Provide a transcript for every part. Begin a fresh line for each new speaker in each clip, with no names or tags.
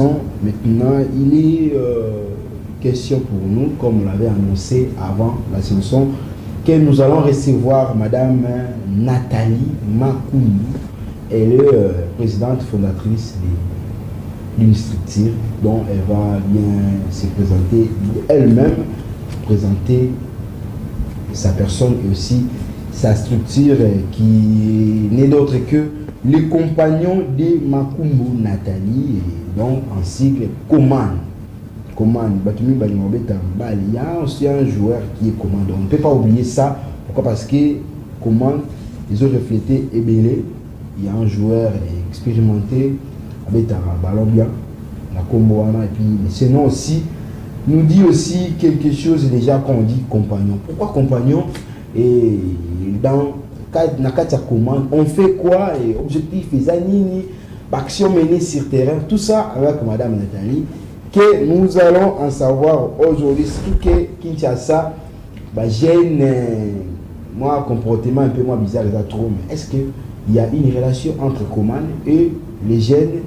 Maintenant, il est question pour nous, comme on l'avait annoncé avant la chanson, que nous allons recevoir Madame Nathalie Makoumou. Elle est présidente fondatrice d'une structure dont elle va bien se présenter elle-même, présenter sa personne et aussi sa structure qui n'est d'autre que les compagnons de Makoumou Nathalie, et donc en sigle Coman. Coman, il y a aussi un joueur qui est Coman. On ne peut pas oublier ça. Pourquoi? Parce que Coman, ils ont reflété Ebélé. Il y a un joueur expérimenté avec un ballon bien, la Comboana, et puis sinon aussi nous dit aussi quelque chose déjà quand on dit compagnon. Pourquoi compagnon? Et dans Nakata Coman, on fait quoi? Et objectif, les anini, action menée sur terrain, tout ça avec Madame Nathalie, que nous allons en savoir aujourd'hui. Surtout que Kinshasa, j'ai moi, comportement un peu moins bizarre, trop, mais est-ce qu'il y a une relation entre Coman et les jeunes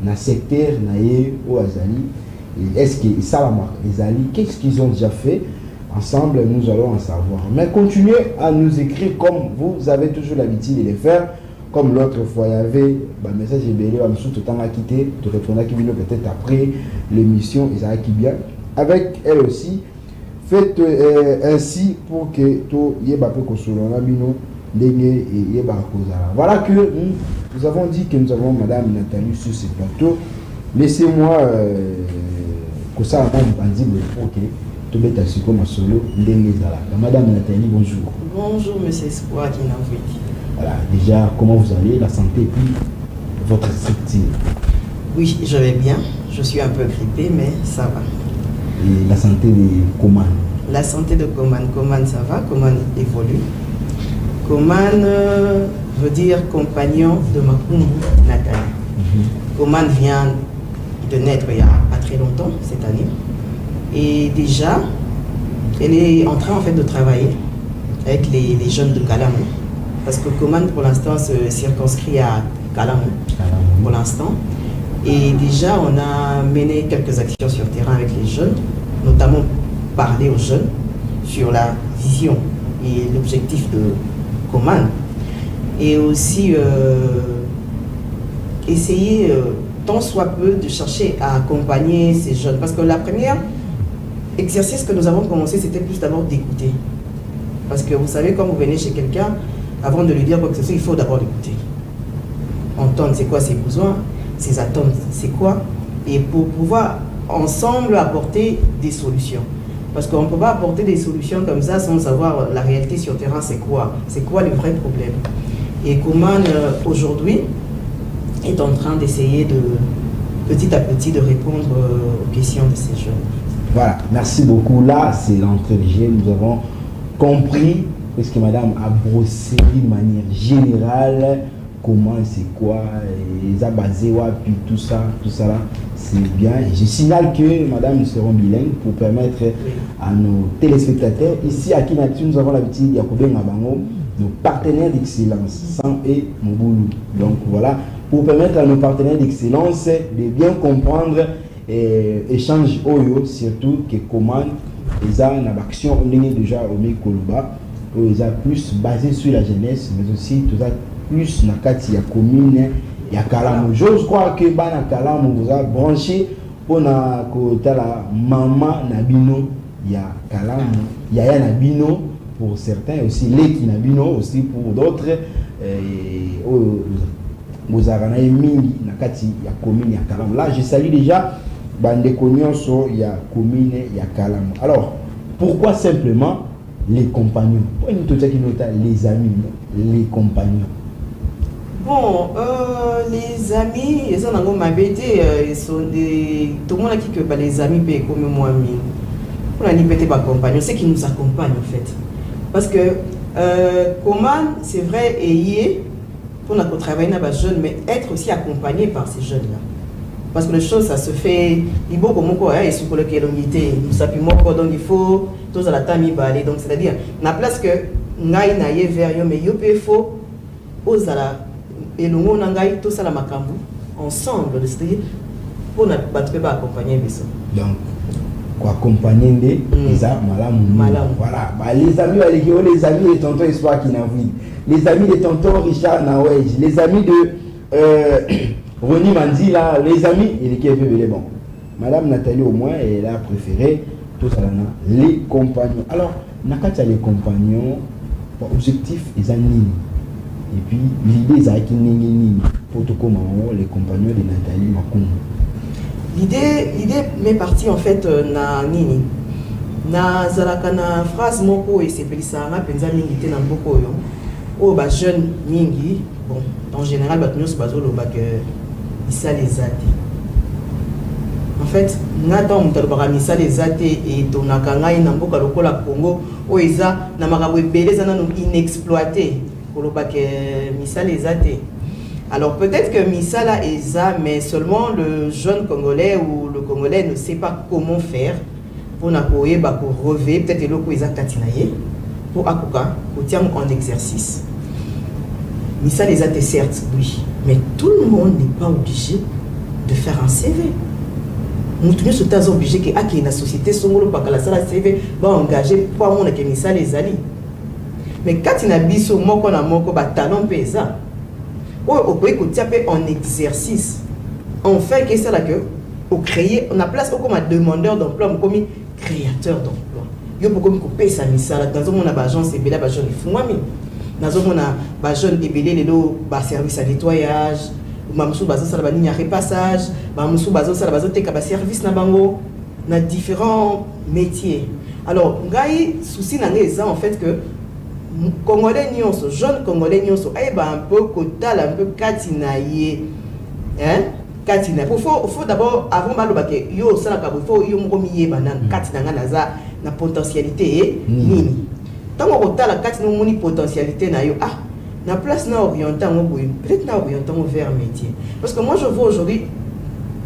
dans le secteur ou Azali? Est-ce que ça les Ali, qu'est-ce qu'ils ont déjà fait ensemble? Nous allons en savoir. Mais continuez à nous écrire comme vous avez toujours l'habitude de le faire. Comme l'autre fois, il y avait un message ébélé, tout le temps à quitter, tu répondras qui vient peut-être après l'émission, et ça qui bien. Avec elle aussi, faites ainsi pour que tout yeba peu kosolona bino ndenge et yeba kozala. Voilà que nous avons dit que nous avons Madame Nathalie sur ce plateau. Laissez-moi ça ok, tout bête à suko ma solo ndenge zala. Madame Nathalie, bonjour.
Bonjour Monsieur Espoir Kinavouik.
Voilà, déjà comment vous allez, la santé et puis votre structure?
Oui, je vais bien. Je suis un peu grippé, mais ça va.
Et la santé de Coman?
La santé de Coman, ça va, Coman évolue. Coman veut dire compagnon de Makoumou Nathalie. Coman vient de naître il y a pas très longtemps, cette année. Et déjà, elle est en train en fait de travailler avec les jeunes de Kalamou. Parce que Coman pour l'instant se circonscrit à Kalamou pour l'instant. Et déjà, on a mené quelques actions sur terrain avec les jeunes, notamment parler aux jeunes sur la vision et l'objectif de Coman. Et aussi essayer, tant soit peu, de chercher à accompagner ces jeunes. Parce que la première exercice que nous avons commencé, c'était plus d'abord d'écouter. Parce que vous savez, quand vous venez chez quelqu'un, avant de lui dire quoi que ce soit, il faut d'abord l'écouter. Entendre c'est quoi ses besoins, ses attentes, c'est quoi, et pour pouvoir ensemble apporter des solutions. Parce qu'on ne peut pas apporter des solutions comme ça sans savoir la réalité sur terrain, c'est quoi le vrai problème. Et Coman, aujourd'hui, est en train d'essayer de, petit à petit, de répondre aux questions de ces jeunes.
Voilà, merci beaucoup. Là, c'est l'entrée de jeu. Nous avons compris, parce que madame a brossé d'une manière générale comment c'est quoi, les a basé, puis tout ça là, c'est bien. Et je signale que madame, nous serons bilingues pour permettre à nos téléspectateurs, ici à Kinatu, nous avons l'habitude d'Yakoubé Ngabango, nos partenaires d'excellence, Sam et Moboulou. Donc voilà, pour permettre à nos partenaires d'excellence de bien comprendre échange Oyo, surtout que comment ils ont une action, on est déjà au Mekoluba, ils ont plus basé sur la jeunesse, mais aussi tout ça plus na kati ya commune ya Kalamu. J'ose croire que bana Kalamu vous a branché pour na kotala maman nabino ya Kalamu, yaya nabino pour certains, aussi Leki nabino aussi pour d'autres, vous avez mingi na kati ya commune ya Kalamu. Là je salue déjà bande konyonso ya commune ya Kalamu. Alors pourquoi simplement les compagnons? Pourquoi nous les amis, les compagnons?
Bon, les amis, ils ont ils sont des... Tout le monde a dit que les amis peuvent comme moi. On a dit peut-être pas compagnons, c'est qui nous accompagnent en fait. Parce que comment, c'est vrai, et pour nous travailler avec les jeunes, mais être aussi accompagné par ces jeunes-là. Parce que les choses, ça se fait, il faut comme quoi, ils sont pour le unité, nous s'appuie donc il faut, tous à la temps, il va aller. Donc c'est-à-dire, la place que n'aille naïe vers eux, mais il faut, aux à la, et nous, on a tout ça la macambu, ensemble, c'est-à-dire, pour ne pas accompagner Bisso.
Donc, quoi accompagner les Malam. Voilà. Bah, les amis, les amis de tonton Espoir qui n'a vu, les amis de tonton Richard Nawej, les amis de Ronnie Manzi, là, les amis, il est qui est bon. Madame Nathalie, au moins, elle a préféré tout ça, les compagnons. Alors, Nakata, les compagnons, objectif, ils ont nini. Et puis, l'idée, c'est qu'ils nini pour tout comme les compagnons de Nathalie Makoum.
L'idée m'est partie en fait na nini. Na zalaka na phrase moko et c'est pelisanga penza mingi te na mboko yo. O ba jeune mingi, bon, en général ba nyos bazolo ba que isa les athées. En fait, n'attend mutalobaka misa les athées et tonaka ngai na mboka lokola Congo o eza na makambo ebele za nanu inexploité. Koloba que misa les athées. Alors peut-être que Misala est ça, mais seulement le jeune Congolais ou le Congolais ne sait pas comment faire pour n'apoyer, pour relever, peut-être le coup Katinaye, pour Akuka, pour tirer en exercice. Misala les a certes, oui, mais tout le monde n'est pas obligé de faire un CV. Nous sommes obligés que la société Songolo Pakala Sala CV va engager pour avoir que Misala les ali. Mais quand il a biso moko na moko ba talent pesa. On peut écouter en exercice. On fait que c'est là que on a place comme un demandeur d'emploi, comme un créateur d'emploi. Il faut qu'on coupe ça dans mon agence et belle agence il faut moi dans mon agence et belle les dos service à nettoyage, mamsou bazo ça la ligne à repassage, mamsou bazo ça la bazo te ka service na bango na différents métiers. Alors ngai souci na ngeza en fait que Congolais nyonso, jeune Congolais nyonso, un peu kotal, un peu katinaye, hein, katina. Il faut d'abord avant balobake yo ça la kabo, il faut yo momiye banan katinanga naza na potentialité nini. Tant on kotal la katina moni potentialité na yo na place na orientant mo boy, peut-être na orientant vers métier. Parce que moi je vois aujourd'hui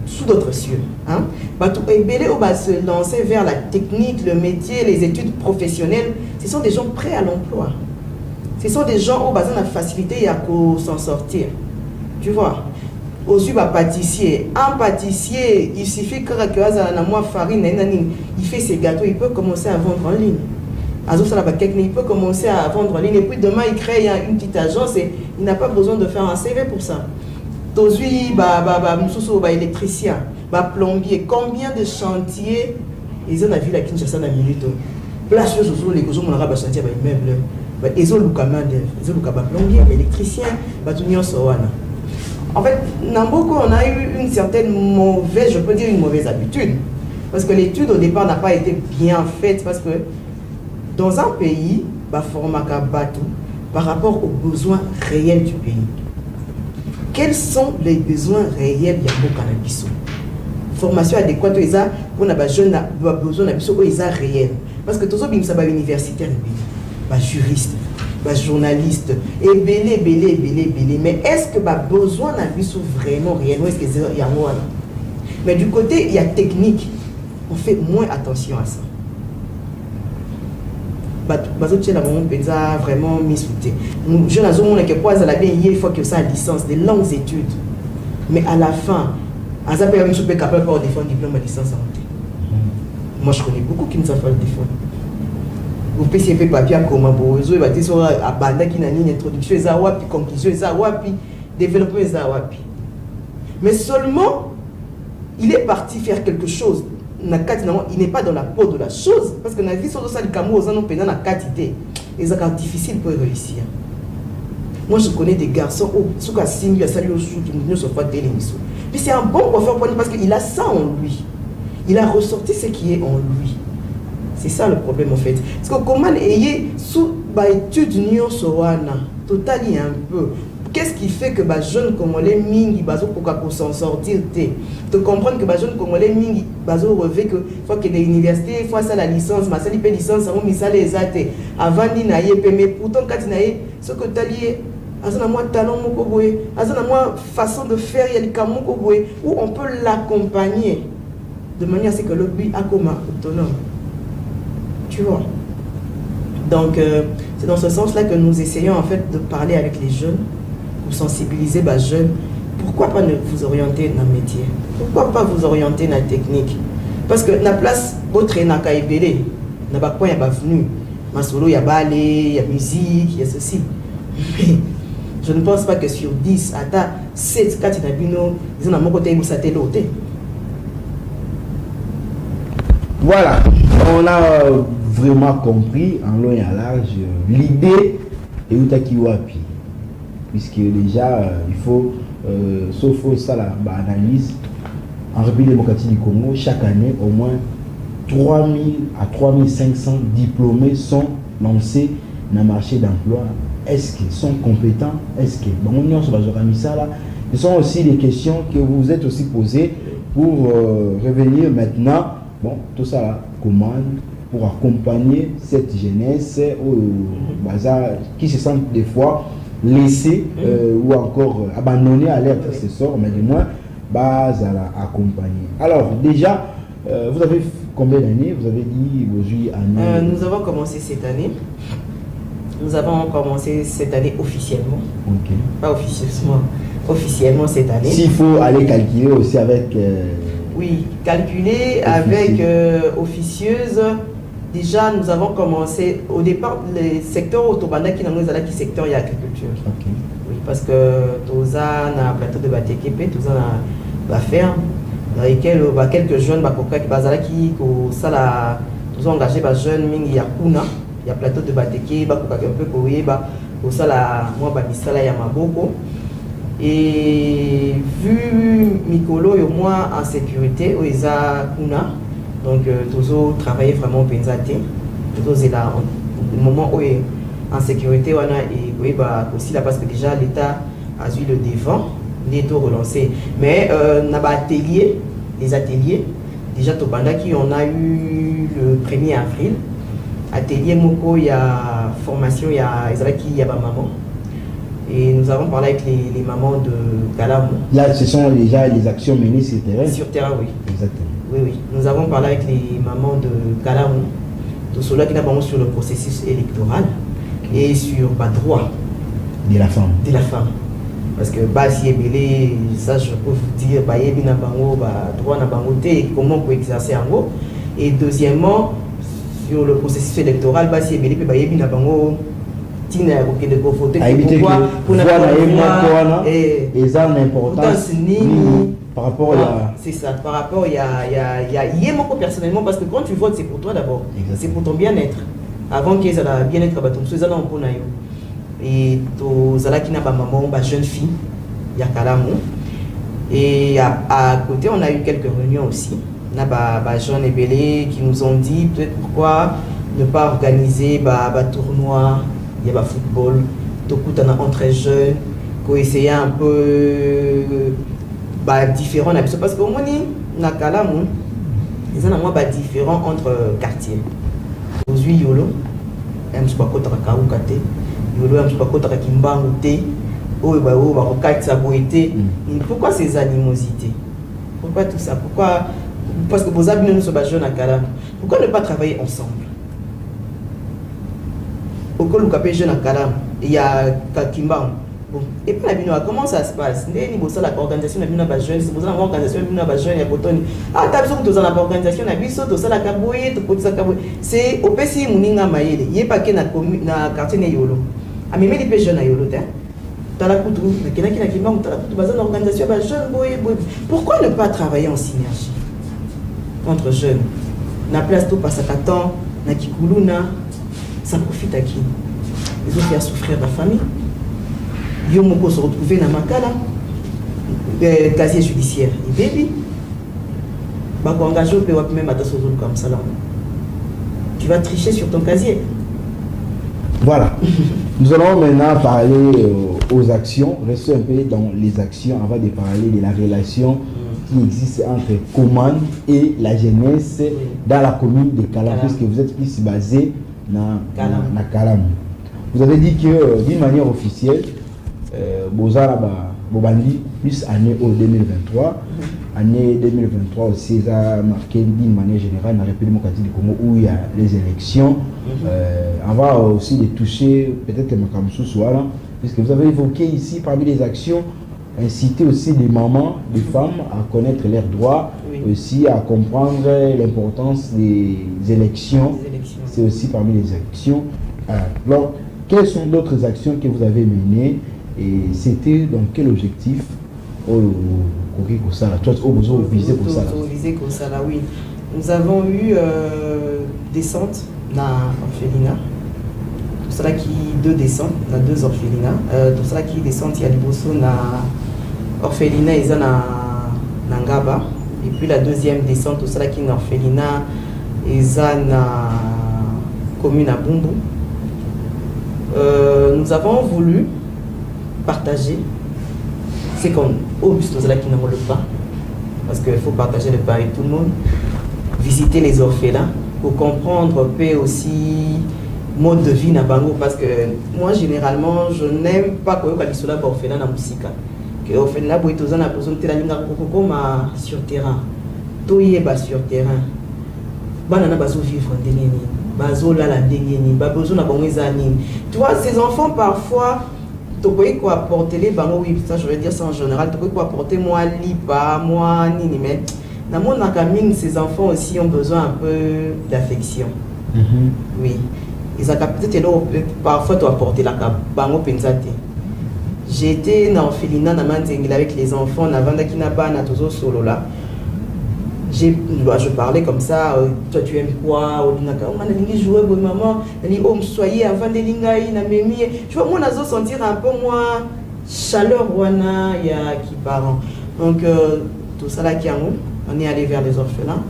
sous d'autres cieux, hein, bato ebele o ba se lancer vers la technique, le métier, les études professionnelles. Ce sont des gens prêts à l'emploi. Ce sont des gens qui ont besoin de facilité à s'en sortir. Tu vois, aussi pâtissier. Un pâtissier, il suffit que la farine, il fait ses gâteaux, il peut commencer à vendre en ligne. Il peut commencer à vendre en ligne. Et puis demain, il crée une petite agence et il n'a pas besoin de faire un CV pour ça. Aujourd'hui, électricien, plombier, combien de chantiers ils ont vu la Kinshasa dans la minute. Place sur les causes, on a un chantier avec immeuble. Ils ont le plombier, électricien, en fait, Namboko, on a eu une certaine mauvaise, je peux dire une mauvaise habitude. Parce que l'étude au départ n'a pas été bien faite. Parce que dans un pays, par rapport aux besoins réels du pays, quels sont les besoins réels de cannabis? Formation adéquate pour les jeunes besoin de réel. Parce que tous les gens universitaires, juristes, journalistes, et belé. Mais est-ce que besoin d'un vraiment réel? Est-ce que il y a moins? Mais du côté, il y a technique. On fait moins attention à ça. Vraiment mis-souté. Je il faut que ça ait licence, des longues études. Mais à la fin, on est capable de défendre un diplôme de licence en santé. Moi, je connais beaucoup qui ne savent pas le défendre. Vous PCP papier comme vous avez dit à banda qui n'a ni introduction, puis conclusion, puis développement, mais seulement il est parti faire quelque chose. Il n'est pas dans la peau de la chose parce que la vie sur ça du Cameroun aux ans pendant la quantité et c'est difficile pour réussir. Moi je connais des garçons qui sont assis à saluer au sous qui ne sont pas des l'émission. Puis c'est un bon coiffeur parce qu'il a ça en lui. Il a ressorti ce qui est en lui. C'est ça le problème en fait. Parce que comment ayez sous étude nion soana totalement un peu. Qu'est-ce qui fait que les jeunes Congolais mingi pour s'en sortir de comprendre que les jeunes Congolais mingi rêver que faut que les universités il faut ça la licence ma sali licence ça mis ça les athées avant ni naie mais pourtant quand tu naie ce que tu as lié azana moi talent moko boye azana moi façon de faire il y a le kamoko boye où on peut l'accompagner de manière à ce que le but a comme autonome. Tu vois. Donc c'est dans ce sens-là que nous essayons en fait de parler avec les jeunes pour sensibiliser les jeunes pourquoi pas ne vous orienter dans le métier? Pourquoi pas vous orienter dans la technique? Parce que la place, votre n'a qu'à ébélé. N'a pas quoi, il y a venu. Ma solo, il y a ballet, il y a musique, il y a ceci. Mais je ne pense pas que sur 10, à 7, 4, ils ont mon côté, ils ont l'autre.
Voilà, on a vraiment compris en long et en large l'idée et où tu wapi. Puisque déjà, il faut, sauf ça, l'analyse, en République démocratique du Congo, chaque année, au moins 3000 à 3500 diplômés sont lancés dans le marché d'emploi. Est-ce qu'ils sont compétents? Est-ce que ce sont aussi des questions que vous vous êtes aussi posées pour revenir maintenant. Bon, tout ça là, comment pour accompagner cette jeunesse qui se sentent des fois laissés ou encore abandonnés à leur prédécesseur, mais du moins, à accompagner. Alors, déjà, vous avez combien d'années? Vous avez dit vos années?
Nous avons commencé cette année. Nous avons commencé cette année officiellement.
Okay.
Pas officieusement. Officiellement cette année.
S'il faut aller calculer aussi avec...
Oui, calculer avec officieuse. Déjà, nous avons commencé au départ le secteur autobanda qui nous a qui secteur agriculture.
Okay.
Oui, parce que tous a un plateau de Batekepe, tous a la ferme dans lesquels quelques jeunes qui nous ont engagé des jeunes mingi yakuna, il y a plateau de Bateke, un peu koye au sala moi banisala ya maboko. Et vu Mikolo et moi en sécurité, Oisa Kuna, donc toujours travailler vraiment au Penzate, toujours c'est là au moment où est en sécurité, on a et aussi là parce que déjà l'État a eu le devant, il est tout relancé. Mais on a atelier, les ateliers, déjà Topandaki, on a eu le 1er avril, atelier Moko, il y a formation, il y a maman. Et nous avons parlé avec les mamans de Kalamou.
Là, ce sont déjà les actions menées sur terrain.
Sur terrain, oui.
Exactement.
Oui, oui. Nous avons parlé avec les mamans de Kalamou, tout cela qui n'a pas sur le processus électoral et sur le droit
de la femme.
De la femme. Parce que si Ebélé, ça je peux vous dire, droit n'a pas comment on peut exercer en gros. Et deuxièmement, sur le processus électoral, si Ebélé peut n'a pas de voter pour
et ça l'importance par rapport à
c'est ça par rapport il y a personnellement parce que quand tu votes c'est pour toi d'abord, c'est pour ton bien-être avant qu'ils aient bien-être et aux ala qui n'a pas maman jeune fille il y a Kalamou et à côté on a eu quelques réunions aussi on a jeunes ébélés qui nous ont dit peut-être pourquoi ne pas organiser tournoi. Il y a le football, tout entre jeunes, qu'on essaye un peu différent. Parce qu'au moins, dans Kalamou, il y a différent entre quartiers. Aujourd'hui, Yolo, il y a un peu de Kaoukate, Yolo, il y a un peu de Kimbangoute, pourquoi ces animosités? Pourquoi tout ça? Pourquoi? Parce que vos amis nous sont jeunes à Kalamou. Pourquoi ne pas travailler ensemble? Au col où jeune à Kalam, il y a Kakimban. Et puis comment ça se passe? L'organisation de la jeune, c'est pour ça l'organisation de la jeune, il y a Botoni. Ah, tu as besoin de l'organisation, c'est au PC Mouninga Maïle, il n'y a pas qu'un quartier Yolo. Ah, mais les jeunes à Yolo, pourquoi ne pas travailler en synergie entre jeunes? Na place tout passe à Katan, na Kikuluna. Ça profite à qui? Ils ont fait souffrir la famille. Ils ont se retrouver dans Makala, casier judiciaire. Et baby, engagé au même à ta comme ça. Tu vas tricher sur ton casier.
Voilà. Nous allons maintenant parler aux actions. Restons un peu dans les actions avant de parler de la relation qui existe entre Commande et la jeunesse dans la commune de Kalam, puisque vous êtes plus basé dans Kalam. Vous avez dit que d'une manière officielle, Bobandi plus année 2023. Année 2023 aussi, ça a marqué d'une manière générale dans la République démocratique du Congo où il y a les élections. On va aussi les toucher, peut-être Makamsou Souala, puisque vous avez évoqué ici parmi les actions inciter aussi les mamans, les femmes à connaître leurs droits, aussi à comprendre l'importance des élections. C'est aussi parmi les actions. Alors, quelles sont d'autres actions que vous avez menées et c'était dans quel objectif? Oui.
Nous avons eu descente dans l'orphelinat. Tout cela qui deux descentes, dans deux orphelinats. Tout cela qui descend, il y a des bossons dans l'orphelinat, ils sont dans Ngaba. Et puis la deuxième descente, tout cela qui est dans l'orphelinat, ils sont dans la commune à Bumbu. Nous avons voulu partager. C'est comme au bus tout cela qui ne le pas. Parce qu'il faut partager le pain avec tout le monde. Visiter les orphelins pour comprendre un peu aussi mode de vie na bango parce que moi généralement je n'aime pas que les soldats orphelins na musique que orphelin boy tous na besoin de la linga comme sur terrain tout y est bas sur terrain bana na bazo vivre ndeni bazo la ndeni ba besoin na bango ezani tu vois ces enfants parfois tu peux quoi apporter les bango oui ça je veux dire ça en général tu peux quoi apporter moi lipa moi nini mais dans mon acamine ces enfants aussi ont besoin un peu d'affection. Oui. Ils ont capté parfois tu apporter la bango pensate. J'étais dans l'orphelinat avec les enfants, solo là. Je parlais comme ça, toi tu aimes quoi? On a joué avec maman, on soyez avant de lingaï, tu vois, moi on a sentir un peu moins chaleur qui parent. Donc tout ça là qui on est allé vers les orphelins,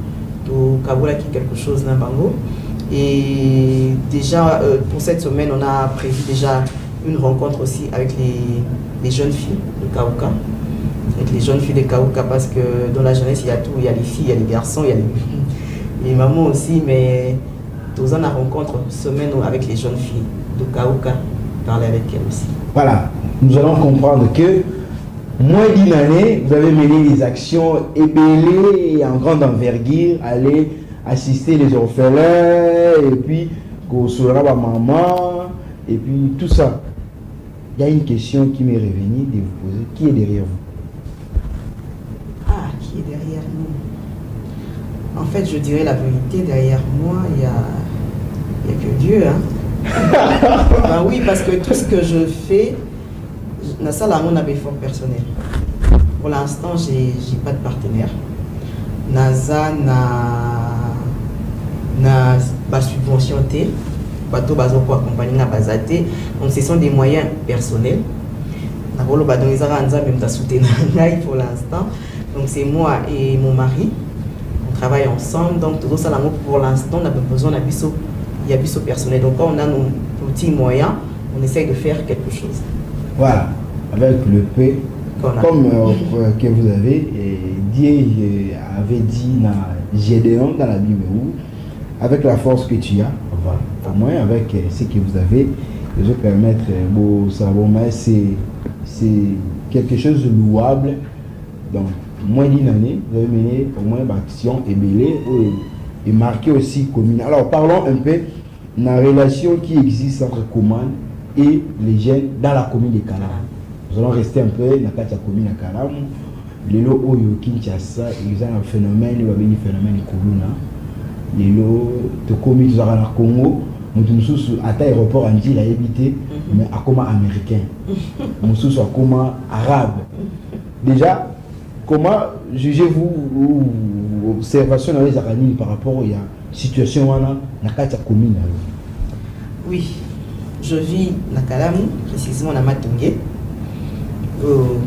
tout Kaboula qui quelque chose dans Bango. Et déjà, pour cette semaine, on a prévu déjà une rencontre aussi avec les jeunes filles de Kaouka. Avec les jeunes filles de Kaouka, parce que dans la jeunesse, il y a tout. Il y a les filles, il y a les garçons, il y a les mamans aussi. Mais tous on a rencontre semaine avec les jeunes filles de Kaouka, parler avec elles aussi.
Voilà, nous allons comprendre que moins d'une année, vous avez mené des actions ébellées et en grande envergure, aller assister les orphelins, et puis consoler ma maman, et puis tout ça. Il y a une question qui m'est revenue de vous poser. Qui est derrière vous?
Ah, qui est derrière nous? En fait, je dirais la vérité, derrière moi, il n'y a que Dieu. Hein? Ben oui, parce que tout ce que je fais, dans ça, là, mon effort personnel. Pour l'instant, j'ai pas de partenaire. NASA n'a pas subventionné, bateau bazo pour accompagner na bazaté. Donc ce sont des moyens personnels. Na bolo badon izara anza même ta soutenir pour l'instant. Donc c'est moi et mon mari. On travaille ensemble. Donc tout ça là pour l'instant on a besoin d'un biseau. Il y a biseau personnel. Donc quand on a nos petits moyens, on essaye de faire quelque chose.
Voilà, avec le P. Comme que vous avez Dieu avait dit dans Gédéon dans la Bible, avec la force que tu as, voilà, au moins avec ce que vous avez, je vais permettre, c'est quelque chose de louable. Donc, moins d'une année, vous avez mené au moins d'action ébellée et marqué aussi commune. Alors, parlons un peu de la relation qui existe entre Koman et les jeunes dans la commune de Kalam. Nous allons rester un peu dans la commune de Kalam. Les lots au Kinshasa, ils ont un phénomène, il y a un phénomène de Corona. Les lots de commis dans le Congo, nous sommes à l'aéroport en Djil à éviter, mais à comment américain, nous sommes à comment arabe. Déjà, comment jugez-vous l'observation dans les aranis par rapport à la situation dans la commune?
Oui, je vis à Kalam, précisément à Matungé.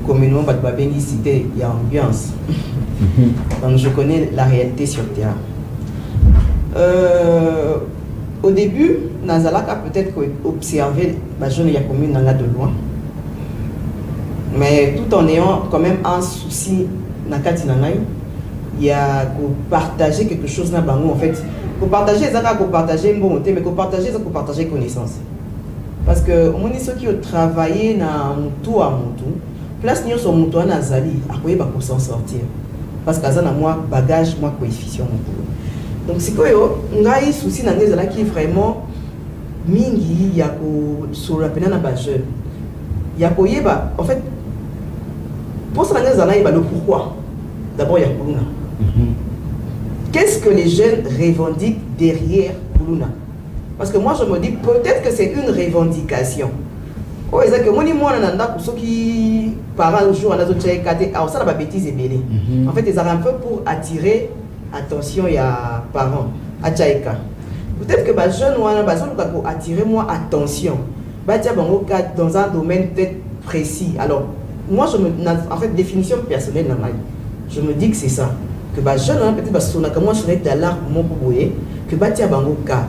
Communément, il y a ambiance. Donc je connais la réalité sur le terrain. Au début, Nazalaka peut-être observer la jeune commune de loin. Mais tout en ayant quand même un souci, il y a qu'on partager quelque chose dans Bango. En fait, pour partager, ça va partager une bonne mais pour partager, ça pour partager connaissance. Parce que on est ceux qui ont travaillé dans Moutou à Moutou, place nous sur Moutou à Nazali, après bah pour s'en sortir. Parce que ça n'a moi bagage, moi coefficient Moutou. Donc c'est quoi on a eu souci dans les qui vraiment mingi y a sur la peine na ba jeune. Y a en fait Pour ça, il y a le pourquoi. D'abord, il y a Kuluna. Qu'est-ce que les jeunes revendiquent derrière Kuluna? Parce que moi, je me dis, peut-être que c'est une revendication. Oh, c'est que moi, pour ceux qui parlent un jour, on a d'autres alors ça, la bêtise est belle. En fait, ils ont un peu pour attirer attention, il y a parents à Tchaïka. Peut-être que les jeunes ont attirer moi attention. Dans un domaine peut-être précis. Alors, moi, en fait, définition personnelle, je me dis que c'est ça. Que les jeunes, peut-être que moi, je suis dans l'art pour mon que batia bango ka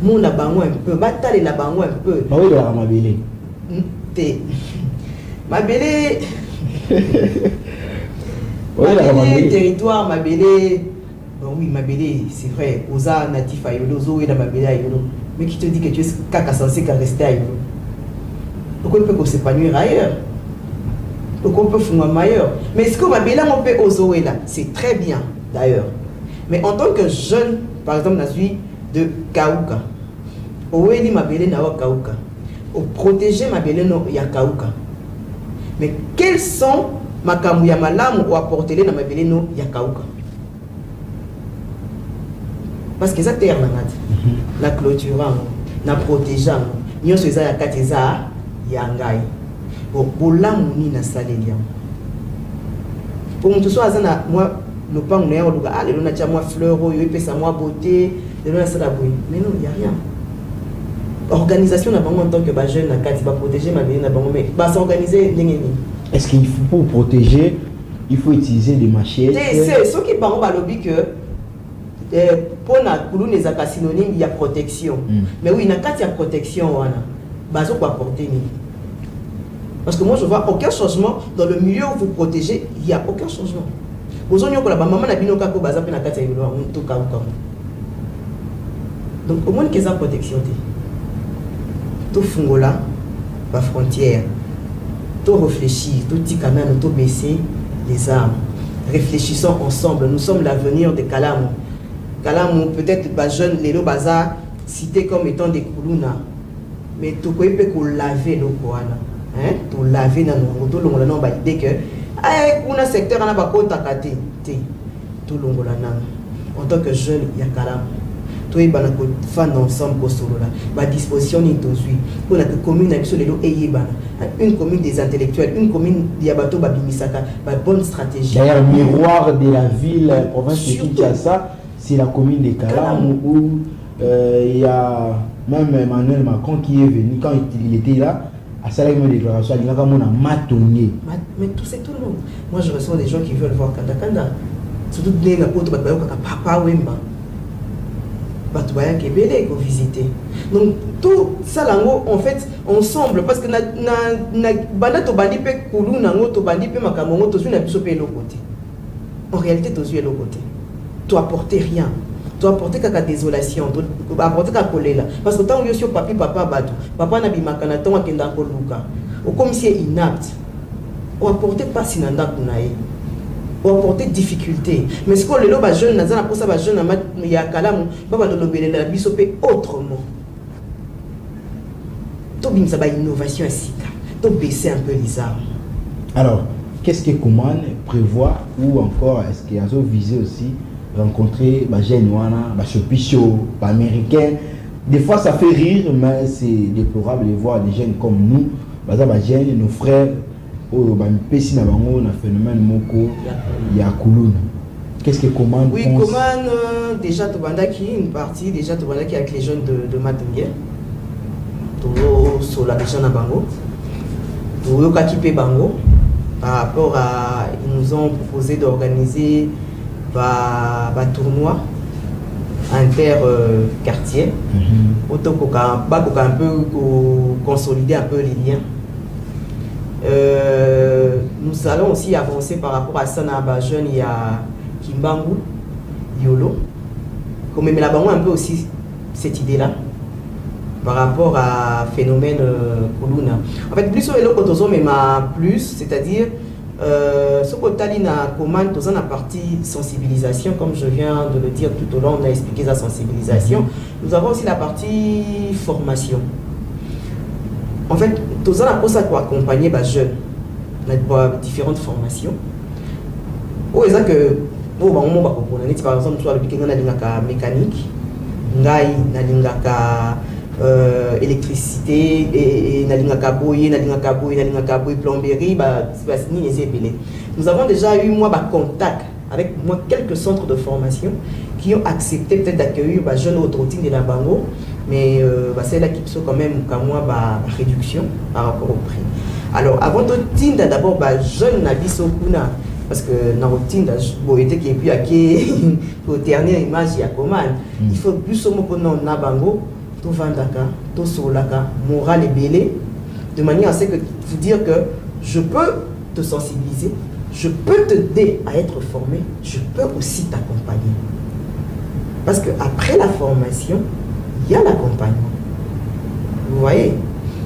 mon la bango un peu batale la bango un peu
oui la mabélé
té mabélé
oui
territoire mabélé bon oui mabélé c'est vrai oza natif à Yolo zo et la mabélé à Yolo mais qui te dit que tu es kaka censé rester à Yolo donc on peut s'épanouir ailleurs donc on peut fouiller ailleurs mais ce que mabélé on peut oser là c'est très bien d'ailleurs. Mais en tant que jeune, par exemple, je suis de Kaouka. Oueli mabele na wa Kaouka. Au protéger mabele no ya Kaouka. Mais quels sont makamu ya malamu ou apporter na mabele no ya Kaouka? Parce que ça terre na clôture na protéger nyo so ya kateza ya ngai. Pour lamu ni na saleliam. Pour tout ça na moi le pan on est au lugar ah les gens ont moi fleur il peut ça moi beauté les gens ça la bruit mais non il y a rien organisation n'a pas en tant que bas jeune na carte va protéger ma vie n'a pas mais va s'organiser
est-ce qu'il faut pour protéger il faut utiliser des machettes
c'est ce qui parle au lobby que pour na kulun les acas synonyme il y a protection mais oui na carte il y a protection wana bazo quoi porter ni parce que moi je vois aucun changement dans le milieu où vous protégez il y a aucun changement. Donc, au moins, qu'il y a une protection. Tout fungola, la frontière, tout réfléchir, tout petit canal, tout baisser les armes. Réfléchissons ensemble, nous sommes l'avenir de Kalamu. Kalamu, peut-être les jeunes, les bazar, cités comme étant des Kuluna. Mais tout peut laver le Koana. Tout laver dans nos motos, on a l'idée que. On a secteur on a pas takate tout longola en tant que jeune il y a kalam to e bana ko fan ensemble ko solo là ba disposition ni tozui pour la commune avec les une commune des intellectuels une commune diabato babimisaka ba bonne stratégie
d'ailleurs miroir de la ville province de Kinshasa c'est la commune de Kalam où il y a même Emmanuel Macron qui est venu quand il était là. À ça, il y a une déclaration, il y a un matonnier.
Mais tout c'est tout le monde. Moi, je reçois des gens qui veulent voir Kanda. Surtout des gens qui veulent voir Papa Wemba. Batouaya Kebele pour visiter. Donc, tout ça, en fait, ensemble, parce que en réalité, tu es l'autre côté. Tu n'apportes rien. Tu apportes qu'à désolation, tu apportes qu'à coller là. Parce que tant que sur papi, papa batou, papa n'a pas makana, tant que dans luka. Ou comme si c'est inapte. Ou apporter pas sinanda kunae. Ou apporter difficulté. Mais ce qu'on le loba jeune, n'a pas ça jeune, il y a kalam, papa de l'obéler la bisopé autrement. Tu bin ça innovation ainsi. Tu baisser un peu les armes.
Alors, qu'est-ce que Koman prévoit ou encore est-ce qu'il y a visé aussi rencontrer les jeunes les américains. Des fois ça fait rire, mais c'est déplorable de voir des jeunes comme nous, jeunes, nos frères, au phénomène Moko, il y a Kuluna. Qu'est-ce que Koman
oui, Koman, déjà une partie, déjà avec les jeunes de Matungue, sur la région de Bango, Bango, par rapport à, ils nous ont proposé d'organiser un tournoi inter-quartier, pour un peu consolider un peu les liens. Nous allons aussi avancer par rapport à ça. Dans jeune, il y a Kimbangu, Yolo. Comme même là-bas, un peu aussi cette idée-là par rapport à phénomène Kuluna. En fait, plus sur les mais plus, c'est-à-dire ce que tu as commande, tu as la partie sensibilisation, comme je viens de le dire tout au long, on a expliqué la sensibilisation. Nous avons aussi la partie formation. En fait, tu as la pour accompagner les jeunes. différentes formations. Oh, c'est que par exemple, soit le mécanique, électricité, et plomberie, nous avons déjà eu contact avec quelques centres de formation qui ont accepté peut-être d'accueillir jeunes autres routines de la Bango, mais c'est là qui sont quand même réduction par rapport au prix. Alors avant de Tinda d'abord jeune Nabiso Kuna, parce que dans le Tinda qui est puis pour dernière image il y a Coman, il faut plus au mot na Bango, tout Vandaka, tout Solaka, moral et belé, de manière à ce que vous dire que je peux te sensibiliser, je peux t'aider à être formé, je peux aussi t'accompagner. Parce qu'après la formation, il y a l'accompagnement. Vous voyez?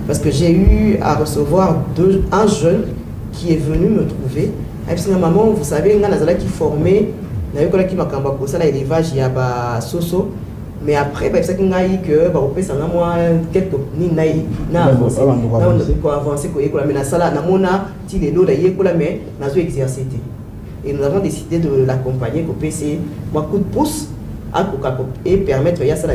Parce que j'ai eu à recevoir un jeune qui est venu me trouver. Et puis, maman, vous savez, il y a des gens qui formé, il y a des gens qui m'ont ça l'élevage, il y a Soso. Mais après, c'est qu'il y a eu que quelques avancé, et nous avons décidé de l'accompagner pour PC, coup de pouce et permettre à exercer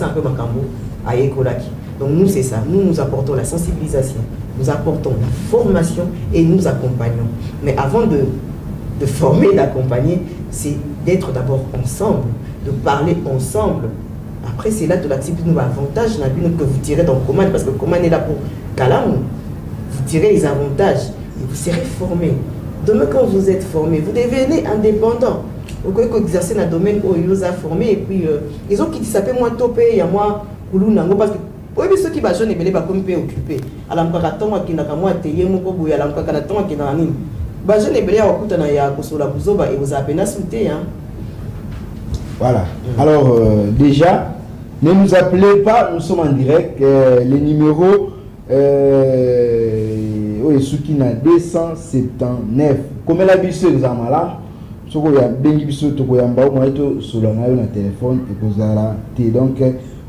un peu Makambo à Ekolaki. Donc nous c'est ça, nous apportons la sensibilisation, nous apportons la formation et nous accompagnons. Mais avant de former, d'accompagner, c'est d'être d'abord ensemble, de parler ensemble. Après c'est là de l'activité nous avantages que vous tirez dans Coman, parce que Coman est là pour Kalam, vous tirez les avantages et vous serez formé. Demain quand vous êtes formé, vous devenez indépendant. Vous pouvez exercer dans le domaine où ils vous ont formé et puis ils ont qui s'appelle moi topé, il y a moi Koulou parce que oui, ceux qui sont jeunes et comme occupés. Alors, quand on a un atelier, on a un jeune et vous avez à sauter.
Voilà. Alors, déjà, ne nous appelez pas, nous sommes en direct. Les numéros Soukina 279. Comme la bise de Zamala, Soko ya bengi biso toko ya mbao mwaito solana yo na téléphone et kozala te donc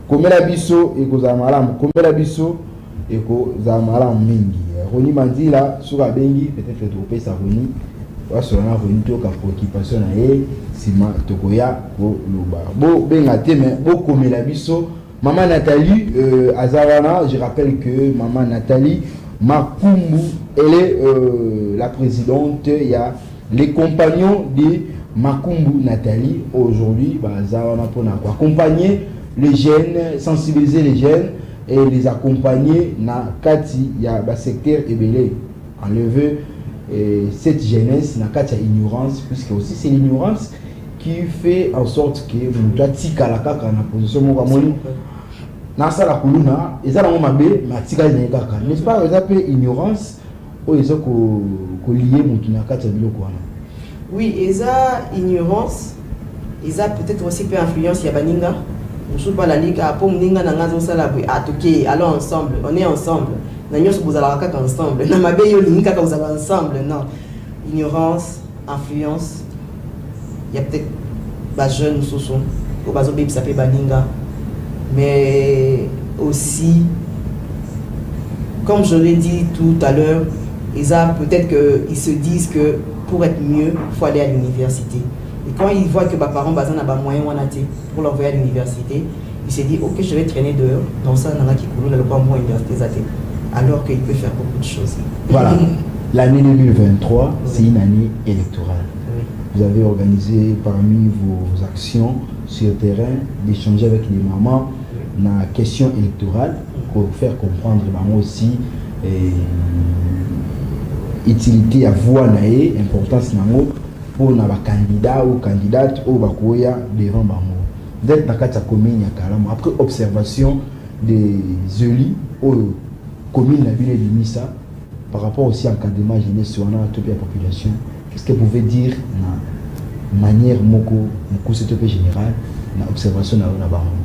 comme la biso et kozala malamu comme la biso et kozala malamu mingi Roni Mandila suka bengi peut-être to pesa Roni wa solana Roni to ka préoccupation na ye sima toko ya ko loba bo benga te mais bo comme la biso maman Nathalie Azawana. Je rappelle que maman Nathalie Makumbu elle est la présidente, il y a les compagnons de Makumbu Nathalie. Aujourd'hui, pour accompagner les jeunes, sensibiliser les jeunes et les accompagner dans le secteur Ebélé. Enlever cette jeunesse dans la ignorance, puisque aussi c'est l'ignorance qui fait en sorte que vous doit tikalaka dans la position nasa la kuluna ezala mo mabe matika nyekaka n'est-ce pas vous appelez ignorance ou ils ont lié mon kati biloko wana.
Oui, eza ignorance, eza peut-être aussi peu influence ya baninga. Je pas la liga pour mninga na ngazo sala bwe atoke allons ensemble, on est ensemble. Na nyoso bozala kaka ensemble. Na mabe yo linga ka vous allez ensemble, non. Ignorance, influence. Il y a peut-être ba jeune soso ou bazo bébé ça fait baninga. Mais aussi, comme je l'ai dit tout à l'heure, peut-être qu'ils se disent que pour être mieux, il faut aller à l'université. Et quand ils voient que mes parents ont moyen pour l'envoyer à l'université, ils se disent ok, je vais traîner dehors, dans ça, il y a qui coulent le pas moins université. Alors qu'il peut faire beaucoup de choses.
Voilà, l'année 2023, c'est une année électorale. Oui. Vous avez organisé parmi vos actions sur le terrain d'échanger avec les mamans dans la question électorale pour faire comprendre maman aussi utilité à voix naé importance nango pour na ba candidat ou candidate ou bakoya devant bango d'être dans la commune ya Kalamu après observation des élus ou commune la ville de Missa par rapport aussi à encadrement jeunesse sur la population. Qu'est-ce que vous pouvez dire na manière moko c'est général na observation na bango?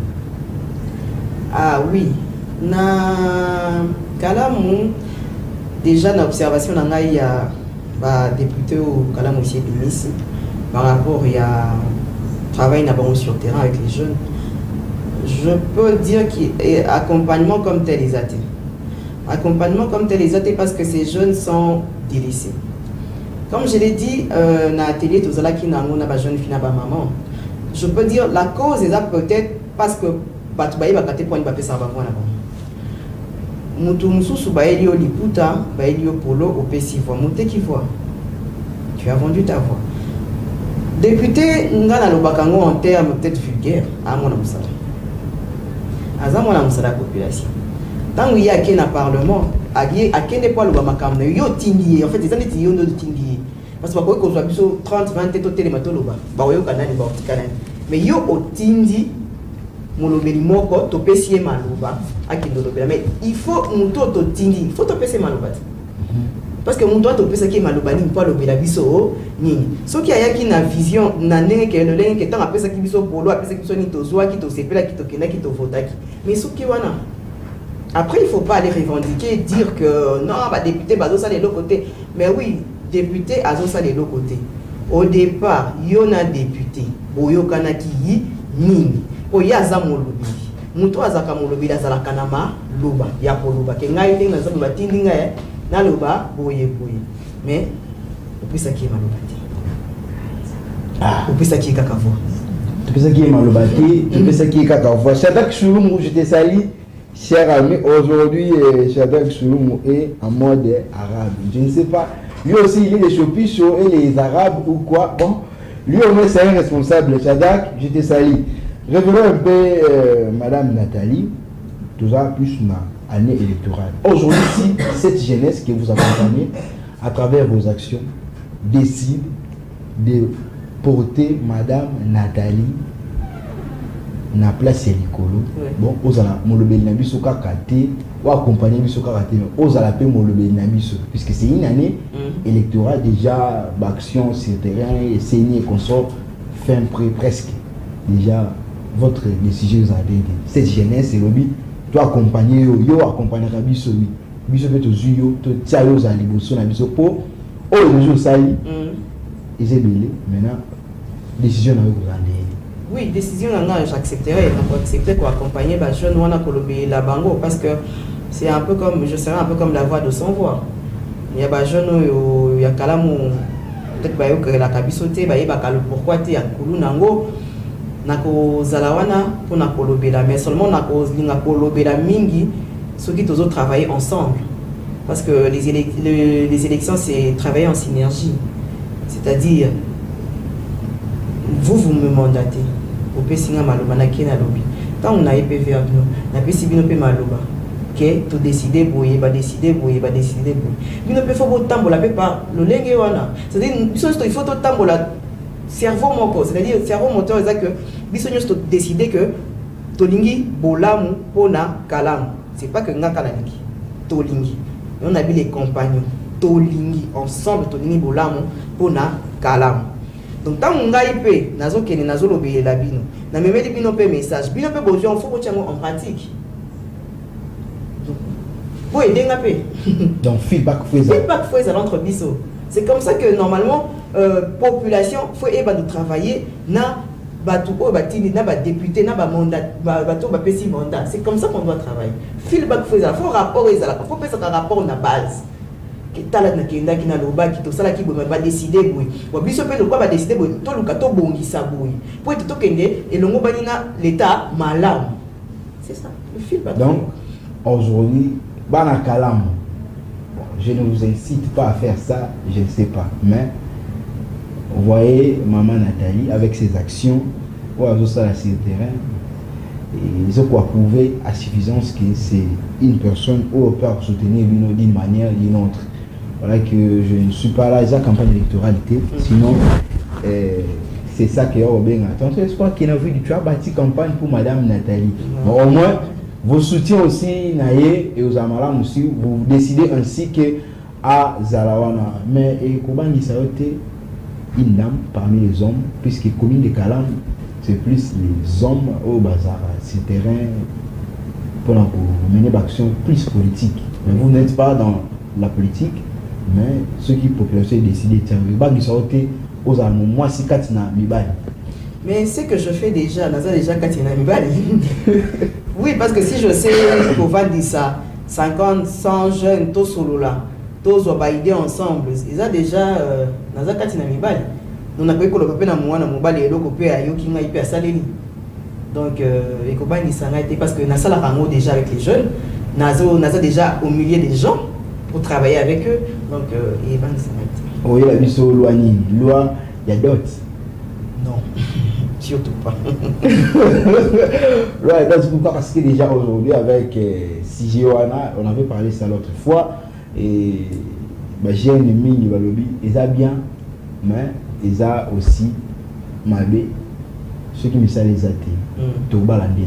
Ah oui, na Kalamu déjà dans l'observation il y a député au Kalamu aussi Miss par rapport à travail sur le terrain avec les jeunes. Je peux dire qu'accompagnement comme tel les athées. Accompagnement comme tel les autres parce que ces jeunes sont délaissés. Comme je l'ai dit, dans l'atelier, tout ça qui n'a pas jeune fille, n'a pas maman. Je peux dire la cause est peut-être parce que Batoubaï va cater pour une papier ça va voir là-bas. Moutoumsou Soubaïli au Liputa, Baïli au Polo, au Pessi voix, Mouté qui voit. Tu as vendu ta voix. Député, Ngana Lobakango en termes peut-être vulgaires, à mon amoussala. À mon amoussala population. Tant qu'il y a un parlement, à quel n'est pas le Bamakam, yo tingi, en fait, les années yo no tingi. Parce que qu'on soit 30, 20 et tout télématoloba. Bah, yo canal, mais yo au tingi, mon lobeli moko, to pesier malouba, à qui mais il faut mon to tingi, il faut to pesier malouba. Parce que mon doigt to pesier qui malouba, ni pas lobela biso, ni. Ce qui a yaki na vision, na nenge que le lenge, que tant après ça qui biso polo, après ça qui biso ni to zoa, qui to sepela, qui to kena, qui to votaki. Mais ce qui wana. Après, il ne faut pas aller revendiquer et dire que non, bah, député, bah, ça de l'autre côté. Mais oui, député, ça de l'autre côté. Au départ, il y a un député, il y a un qui nini, il y a un molobi. Muto azaka molobi la zala kanama loba, ya poloba. Que ngai ting na zabu batindi ngai na loba boye boye. Mais au plus ça qui est malobati. Au plus ça qui est kakavo.
Au plus ça qui est malobati, au plus ça qui est kakavo. Chaque jour, je te salue. Cher ami, aujourd'hui, Shadak Souloumou est en mode arabe. Je ne sais pas. Lui aussi, il est les chopichos et les arabes ou quoi. Bon, lui au moins, c'est un responsable. Shadak, je te salue. Revenons un peu, Madame Nathalie, tout ça, plus une année électorale. Aujourd'hui, si cette jeunesse que vous accompagnez, à travers vos actions, décide de porter Madame Nathalie na place ya likolo bon ozala molobeli na biso kaka te ou accompagner biso kaka te ozala pe molobeli na biso puisque c'est une année électorale déjà action sur le terrain et saigner consort fin près presque déjà votre décision vous avez cette jeunesse et lobby toi accompagner yo accompagner biso oui biso peut to yo to tia yo za liboso na biso po o le jour sali et c'est belé maintenant décision na vous avez.
Oui, décision j'accepterai. On peut accepter pour accompagner les jeunes la bango parce que c'est un peu comme, je serais un peu comme la voix de son voix. Il y a des jeunes il y a kalamou peut-être que la kabisote ba yeba kalo pourquoi tu ya kulu nango nako zalawana pour na kolobela mais seulement nako linga kolobela mingi ceux qui tous travailler ensemble parce que les élections c'est travailler en synergie. C'est-à-dire vous me mandatez. Au Pessinga Maloba, na Kena Lobby. Quand on a EPV à nous, na Pessibino Pe Maloba. Que tout décider, boyer, va décider, boyer, va décider, boyer. Nous ne pouvons pas tambola, pas le lengue wana. C'est-à-dire, il faut tout tambola. Cerveau moko, c'est-à-dire, cerveau moteur, c'est que, bisognos décider que, tolingi, bolamu, pona, kalam. C'est pas que nga kalangi. Tolingi. On a vu les compagnons. Tolingi, ensemble, tolingi, bolamu, pona, kalam. Donc tant on a IP, nazo kene nazo lobé la bino. Na même les bino pe message, bino pe besoin faut que tu en pratique. Pour aider ngapé.
Donc feedback faisant.
Feedback faisant entre biso. C'est comme ça que normalement population faut eba de travailler na batu o batini na ba député na ba mandat batu ba pesi mandat. C'est comme ça qu'on doit travailler. Feedback faisant, faut rapport ezala, faut faire un rapport na base. Tala na kenda ki na loba ki to sala ki bo ba décider boy wa biso pe lokwa ba décider boy to luka to bongisa boy pour to kende elongo bani na l'état malam c'est ça le film.
Donc aujourd'hui bana kalam je ne vous incite pas à faire ça, je ne sais pas, mais vous voyez maman Nathalie avec ses actions ou à ça sur le terrain ils ont prouvé à suffisance que c'est une personne ou peut soutenir d'une manière ou d'une autre. Voilà que je ne suis pas là, ils ont campagne électorale, sinon c'est ça qui est bien. Attention, je crois qu'il a vu tu as bâti campagne pour Madame Nathalie. Bon, au moins, vos soutiens aussi, Naye et aux Amaram aussi, vous décidez ainsi que à Zalawana. Mais Kobangi Saote, une dame parmi les hommes, puisque commune de Kalam, c'est plus les hommes au bazar, c'est terrain pour mener l'action plus politique. Mais vous n'êtes pas dans la politique. Mais ceux qui population décident aux Allemands, moi c'est Katina Mibali.
Mais c'est que je fais déjà, déjà Katina Mibali. Oui, parce que si je sais qu'on va dire ça, 50, 100 jeunes, tous solo là, tous ont idée ensemble. Ils ont déjà, dans un cas, nous avons que le papa n'a pas mobile et le copain a eu qui m'a hyper salé. Donc, les copains ils s'arrêtent parce que Nasa la rango déjà avec les jeunes, Nasa déjà au milieu des gens pour travailler avec eux. Donc, ils vont s'arrêter.
Oui, la vie sur loi, loi, il y a d'autres.
Non, surtout pas.
Ouais, donc pourquoi? Parce que déjà aujourd'hui avec CGOANA, on avait parlé ça l'autre fois, et j'ai un ennemi du lobby, ils a bien, mais ils a aussi malbé, ceux qui me savent les athées, tout balandé.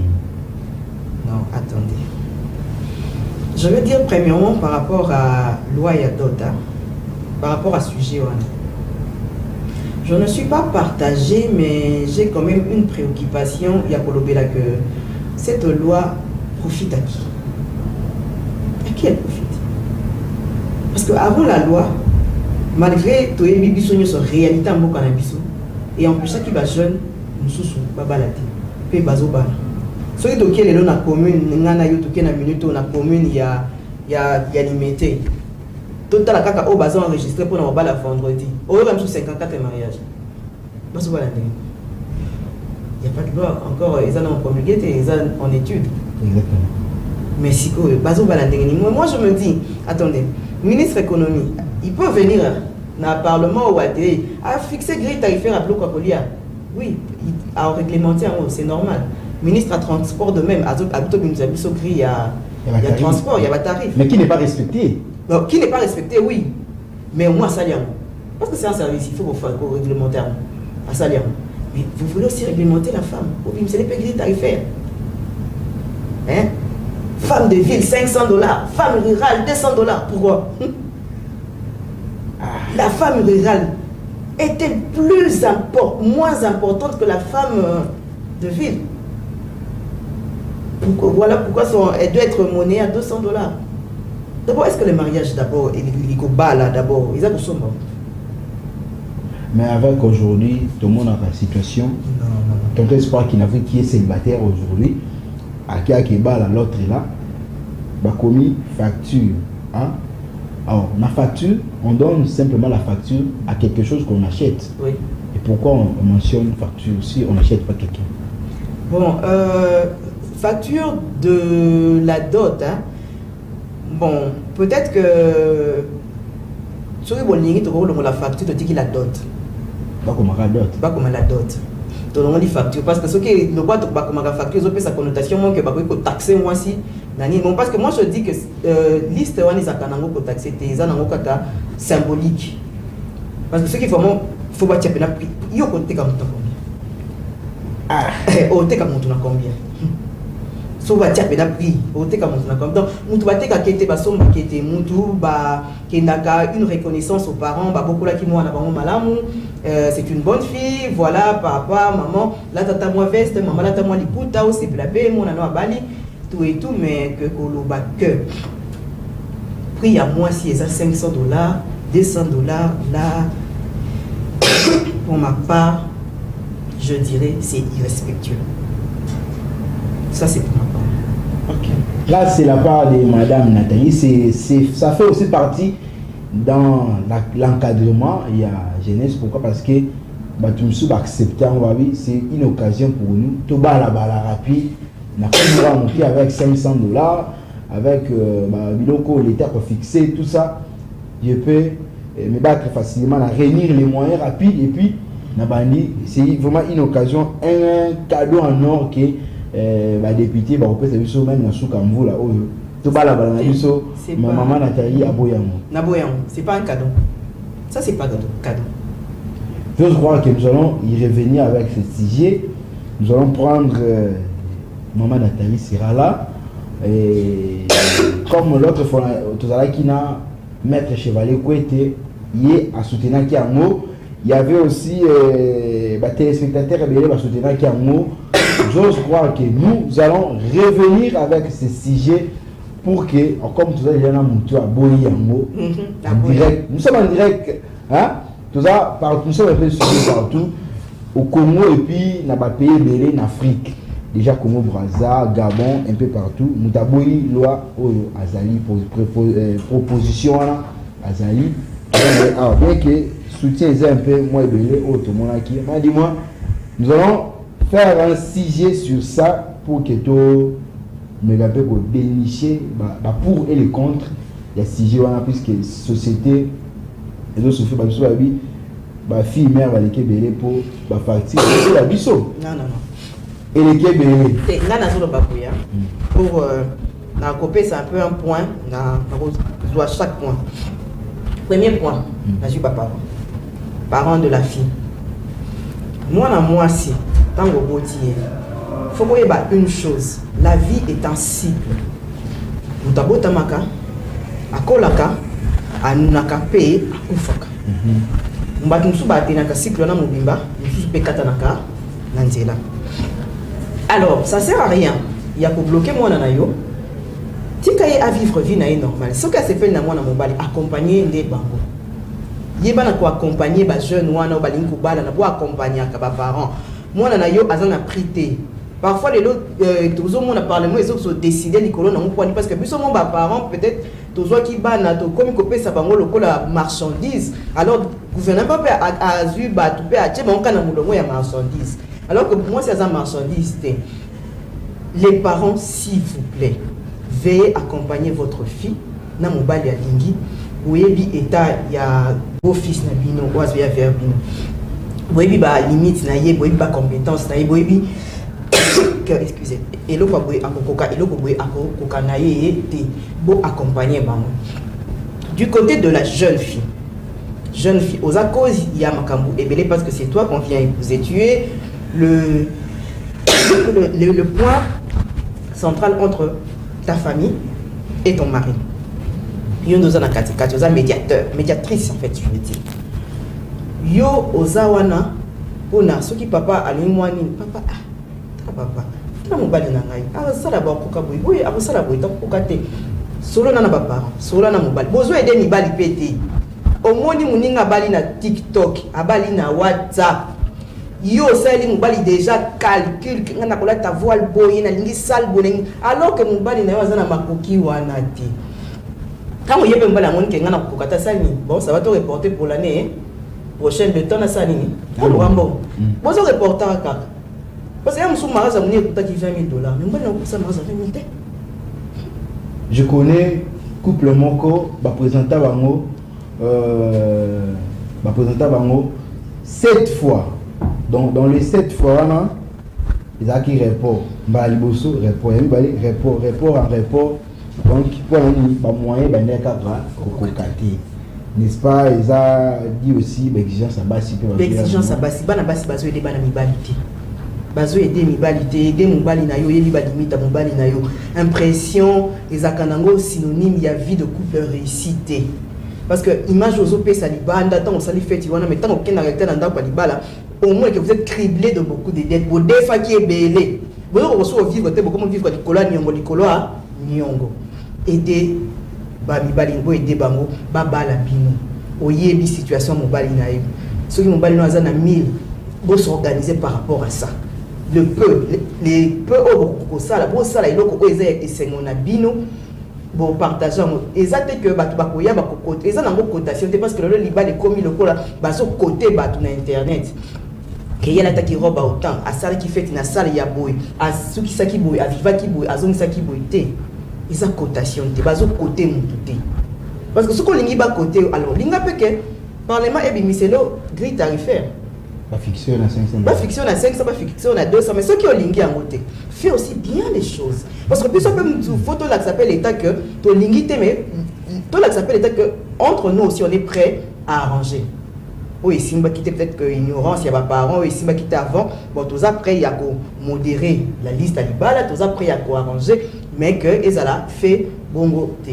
Non, attendez. Je veux dire premièrement par rapport à loi Yadota, par rapport à CGOANA. Je ne suis pas partagé, mais j'ai quand même une préoccupation. Il y a Kolobela que cette loi profite à qui? À qui elle profite? Parce qu'avant la loi, malgré tout les bibiso sur réalité en mot cannabis, et en plus ça qui va jeune, nous sous pas balader, puis bazo bal. Ceux qui sont dans la commune, n'ana yo toké na minute na commune il y a limité. Tout à la caca au bazar enregistré pour nous la vendredi. Au même sur 54 mariages. Il n'y a pas de loi encore, ils sont en promulgué et ils sont en étude.
Exactement.
Mais si moi je me dis, attendez, ministre économie, il peut venir dans le Parlement ou à télé à fixer grille tarifaire à bloc à oui, à réglementer, c'est normal. Ministre à transport de même, à grille, il y a transport, il y a tarif.
Mais qui n'est pas respecté?
Non, qui n'est pas respecté, oui. Mais au moins, ça l'y a. Parce que c'est un service, il faut réglementer à ça l'y a. Mais vous voulez aussi réglementer la femme. Oui, c'est les payés tarifaires. Hein? Femme de ville, $500. Femme rurale, $200. Pourquoi? La femme rurale était moins importante que la femme de ville. Voilà pourquoi elle doit être monnayée à $200. D'abord, est-ce que le mariage, d'abord, il est là, d'abord, ils ont besoin.
Mais avec aujourd'hui, tout le monde a la situation. Ton espoir qui est célibataire aujourd'hui, à qui a l'autre est là, bah commis facture. Hein? Alors, la facture, on donne simplement la facture à quelque chose qu'on achète.
Oui.
Et pourquoi on mentionne facture si on n'achète pas quelqu'un?
Bon, facture de la dot, hein? Bon, peut-être que sur la facture, tu dis qu'il la dot.
Pas comme la dot.
Pas comme la dot. Tu as dit facture. Parce que ce qui est le boîte, pas comme la facture, ils ont sa connotation, moi, que je peux taxer moi aussi. Bon, parce que moi, je dis que liste, on est à taxer, c'est symbolique. Parce que ce qui est vraiment, il faut pas tirer la prix. Il y a combien? Ah, oh, t'es comme combien? So va tirer la prix. Oh, t'es comme donc, nous va t'es qui était bas sombre qui était moutou bah qui n'a une reconnaissance aux parents bah beaucoup là qui nous en avons malamou. C'est une bonne fille, voilà, papa, maman, là tata moi veste, maman là tata moi liputa aussi blabé, mon ano à Bali, tout et tout, mais que koloba que prix à moi si c'est $500, $200 là, pour ma part, je dirais c'est irrespectueux. Ça c'est pour ma part.
Ok. Là c'est la part de Madame Nathalie, ça fait aussi partie dans l'encadrement, il y a jeunesse. Pourquoi? Parce que tout le monde accepter, c'est une occasion pour nous. Tout bas la rapide, on a monter avec $500, avec l'État pour fixer tout ça. Je peux me battre facilement, réunir les moyens rapides et puis c'est vraiment une occasion, un cadeau en or que député va représenter même dans Soukamvou là. Tout bas la maman Nathalie à Boyango.
C'est pas un cadeau. Ça, c'est pas cadeau.
Je crois que nous allons y revenir avec ce sujet. Nous allons prendre maman Nathalie sera là. Et comme l'autre fois, tout à l'heure, qui n'a maître Chevalier Kouete, il est à soutenir qui a mot. Il y avait aussi téléspectateurs qui à soutenir qui a mot. J'ose croire que nous allons revenir avec ce sujet. Pour que, comme tout ça, il y a un mouton à Boyango, en direct. Nous sommes en direct, hein? Tout ça, nous sommes un peu suivis partout, au Congo et puis dans les pays belés en Afrique. déjà Congo Brazza, Gabon, un peu partout. Moutaboui, loi, Azali, proposition, Azali. Alors, bien que soutien est un peu moins belé, tout le monde qui m'a dit, moi, nous allons faire un sujet sur ça pour que tout me rappelle pour dénicher pour et le contre. Il y a sujet, puisque société, les autres souffrent, ma fille mère va les belé pour ma facture, la biseau.
Non.
Et les belé.
Pour la copie, c'est un peu un point, on doit chaque point. Premier point, je suis pas parent de la fille. Moi, si, tant que vous il faut que vous une chose, la vie est un cycle. Nous avons tamaka, akolaka, anunaka pe, akufaka. Nous avons un cycle na mobimba, nous avons katanaka, nanzela. Alors, ça sert à rien. Il y a pour bloquer moi na yo. Tikaye à vivre vie na normale. Ce qu'elle s'appelle na moi na mobali accompagner les bango. Yeba ko accompagner ba jeune wana ba linko bala na bo accompagner ka ba parents. Moi na yo azana prité. Parfois les autres toujours mon parlement ils ont décidé likolo na mon point parce que biso mon ba parents peut-être toujours qui bana to comme ko pesa bango lokola marchandise. Alors gouvernement pas a vu ba to pe a tche bango na mulongo ya marchandise. Alors que pour moi c'est un marchandise. Les parents s'il vous plaît veuillez accompagner votre fille na mobali ya lingi. Boyebi état ya beau fils na bino oazo ya faire bino boyebi ba limite na ye boyebi ba compétence na ye boyebi excusez eloko boye akokoka eloko boye akokoka na ye te bo accompagner bango. Du côté de la jeune fille aux cause il y a makambu ebele parce que c'est toi qu'on vient épouser, tu es le point central entre ta famille et ton mari. Yo nous en a katikati, oza médiateur, médiatrice en fait, je veux dire. Yo ozawana, ona soki papa alimwani, papa tala mobali na ngai. Sala ba koka boy, boy abosala boy takoka te. Solo na ba solo na mobali. Bozo aider mibali pété. Omoni muninga bali na TikTok, abali na WhatsApp. Yo sali mobali déjà calcul ngana kola ta voile boy na lingi sal boneng alors que mobali na yo azana makoki wana te. Quand vous avez un peu de temps, bon, ça va te reporter pour l'année prochaine de temps. Vous reporter à carte. Parce que si vous avez $20,000, mais vous avez $20,000.
Je connais couple Moko, présenté 7 fois. Donc, dans les 7 fois, il y a qui report. Report en report. Donc, pour les moyens, n'est-ce pas? Ils ont dit aussi l'exigence à bas.
L'exigence à bas, si bana basi bazo aider bana mibalité. Bazo aider mibalité, aider mobali na yo, yebi ba limite mobali na yo. Impression, les akanango synonyme il y a vie de couple réussite. Parce que image aux OP ça libanda tant on s'ali fait tu vois mais tant aucun arrêté dans ndako libala au moins que vous êtes criblé de beaucoup de dettes. Vos défauts qui est belé. Vous allez vivre beaucoup vivre du cola nyongo a nyongo. Aider ba mibali ngo aider bango ba bala bino oyebi situation mobali na yo ceux qui mobali na za na 1000 bo s'organiser par rapport à ça le peu les peu au sala bo sala iloko o eza esengo na bino bo partager exacte que batu bakoya bakokote eza nango cotation parce que le libali komi lokola baso côté batu na internet que yala taki roba autant a sala qui fait na sala ya boy a suki saki boy a viva ki boy a zone saki boy te. Ils ont cotation, ils ont côté mon parce que ce qu'on lingi bas côté, alors linga peke, parlement et bimiselo grille tarifaire.
Pas fixé à 500.
Pas fixé à 500, pas fixé à 200, mais ceux qui ont lingi en côté, fait aussi bien les choses. Parce que plus on peut une photo là qui s'appelle l'état que, ton lingi mais tout là qui s'appelle l'état que, entre nous aussi on est prêt à arranger. Oui, si on va quitter peut-être que ignorance, il y a pas parents, oui, si on va quitter avant, bon, tous après il y a qu'à modérer la liste à l'ibala, tous après il y a qu'à arranger. Mais que Ezala fait bongo te.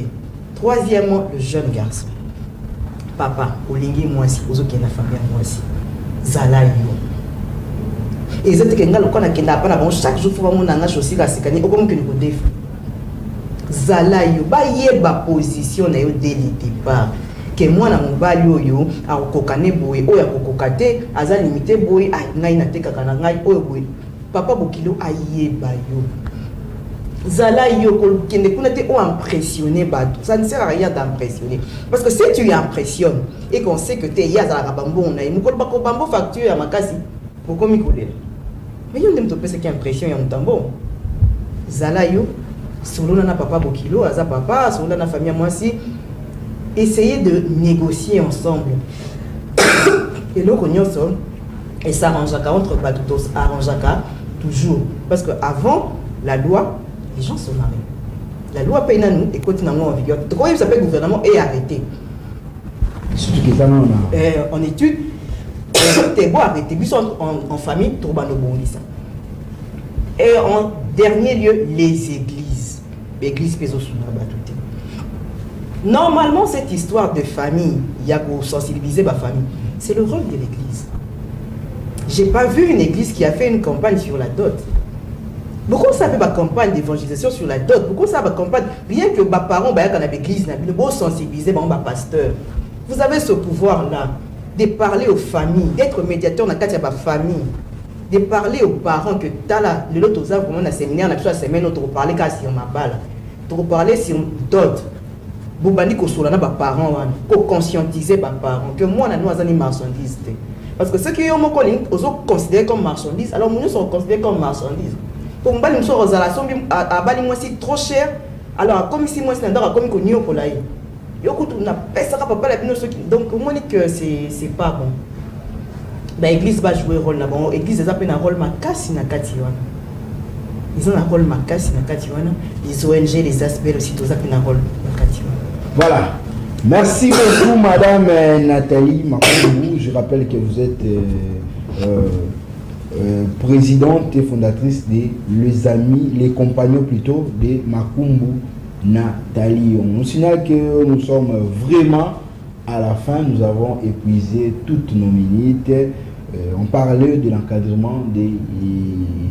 Troisièmement, le jeune garçon. Papa, olingi moi aussi, ozo kena famille moi aussi. Zala yo. Et zete kenga lokona kenda pa na bon chaque jour faut mon nanga chosi la sikani okomo ke ko def. Zala yo ba yeba position na yo dès le départ. Que moi na mobali oyo akokane boye oyo akokokate aza limité boye ngai na teka kana ngai oyo boye. papa Bokilo ayeba yo. Zala yo kende kuna te o impressionné bato. Ça ne sert à rien d'impressionner. Parce que si tu impressionnes et qu'on sait que tu es yazala bambo na imukol bako bambo facture à makasi pourquoi mi kolela. Mais yo ndem to pesa ki impression ya mutambo. Zala yo solo na papa Bokilo aza papa solo na famille moi si essayer de négocier ensemble. Et le cognoso et s'arrangera entre batos arrangera toujours parce que avant la loi les gens se marient. La loi paye nous et continue en vigueur. Donc, ça peut le gouvernement est arrêté.
Surtout que ça,
en étude, t'es beau arrêter. Puis en famille, tout le monde ça. Et en dernier lieu, les églises. L'église peut aussi normalement, cette histoire de famille, il y a pour sensibiliser ma famille. C'est le rôle de l'église. J'ai pas vu une église qui a fait une campagne sur la dot. Beaucoup ça fait ma campagne d'évangélisation sur la dot. Beaucoup ça ma campagne. Bien que mes parents, quand on a l'église, on a sensibiliser mon pasteur. Vous avez ce pouvoir-là de parler aux familles, d'être médiateur dans la famille, de parler aux parents que tu as là, le lot aux œuvres, on a séminaire, on a toute la semaine, on a parlé sur ma balle, on a parlé sur dot. Vous avez dit que vous avez parents, qu'on conscientiser les parents, que moi, nous avons des marchandises. Parce que ceux qui ont considéré comme marchandises, alors nous sommes considérés comme marchandises. Pour moi, nous sommes trop cher. Alors, comme si moi, c'est un droit comme qu'on y a pour la donc, on dit que c'est pas bon. L'église va jouer un rôle là-bas. L'église a un rôle makasi na katiwana. Ils ont un rôle makasi na katiwana. Les ONG, les aspects aussi, tous un rôle na katiwana.
Voilà. Merci beaucoup, Madame Nathalie Makumbu. Je rappelle que vous êtes présidente et fondatrice des Les Amis, les compagnons plutôt de Makumbu Nathalie. On signale que nous sommes vraiment à la fin. Nous avons épuisé toutes nos minutes. On parlait de l'encadrement de